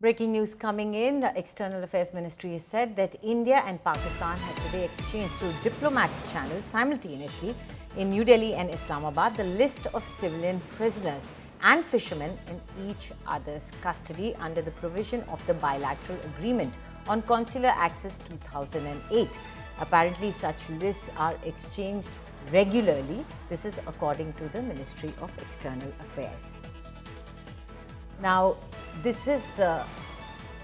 Breaking news coming in, the External Affairs Ministry has said that India and Pakistan have today exchanged through diplomatic channels simultaneously in New Delhi and Islamabad the list of civilian prisoners and fishermen in each other's custody under the provision of the bilateral agreement on consular access 2008. Apparently, such lists are exchanged regularly. This is according to the Ministry of External Affairs. Now, this is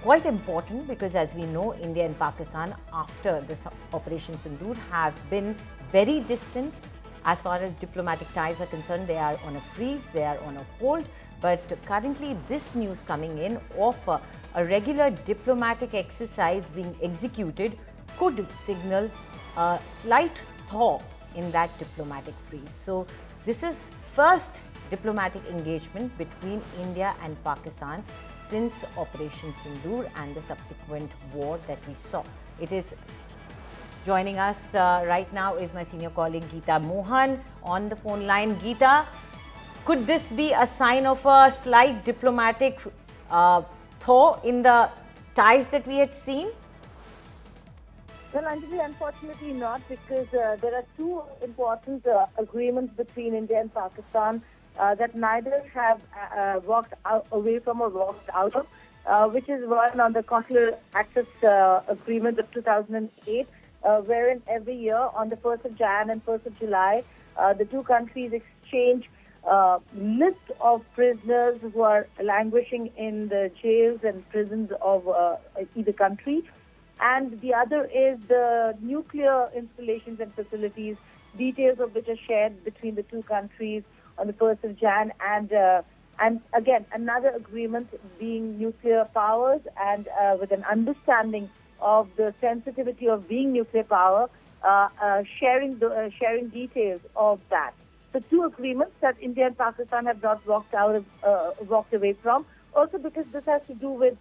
quite important because, as we know, India and Pakistan, after this Operation Sindhu, have been very distant. As far as diplomatic ties are concerned, they are on a freeze, they are on a hold. But currently, this news coming in of a regular diplomatic exercise being executed could signal a slight thaw in that diplomatic freeze. So, this is first diplomatic engagement between India and Pakistan since Operation Sindhu and the subsequent war that we saw. It is joining us right now is my senior colleague Geeta Mohan on the phone line. Geeta, could this be a sign of a slight diplomatic thaw in the ties that we had seen? Well, Anjali, unfortunately not, because there are two important agreements between India and Pakistan that neither have walked away from or walked out of, which is one on the consular access agreement of 2008, wherein every year on the 1st of Jan and 1st of July, the two countries exchange list of prisoners who are languishing in the jails and prisons of either country. And the other is the nuclear installations and facilities, details of which are shared between the two countries on the 1st of Jan, and again another agreement being nuclear powers and with an understanding of the sensitivity of being nuclear power, sharing details of that. So two agreements that India and Pakistan have not walked away from. Also because this has to do with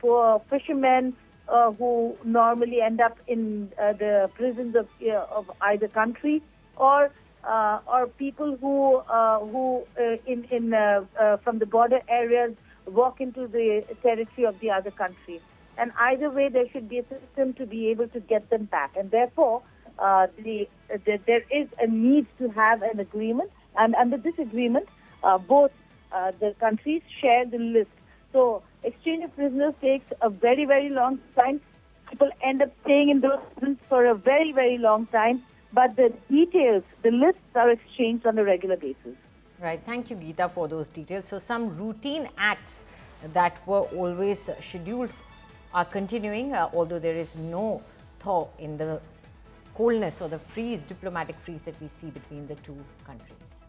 poor fishermen who normally end up in the prisons of either country, or people who from the border areas walk into the territory of the other country. And either way, there should be a system to be able to get them back. And therefore, there is a need to have an agreement. And under this agreement, both the countries share the list. So exchange of prisoners takes a very, very long time. People end up staying in those prisons for a very, very long time. But the details, the lists are exchanged on a regular basis. Right. Thank you, Geeta, for those details. So some routine acts that were always scheduled are continuing, although there is no thaw in the coldness or the freeze, diplomatic freeze that we see between the two countries.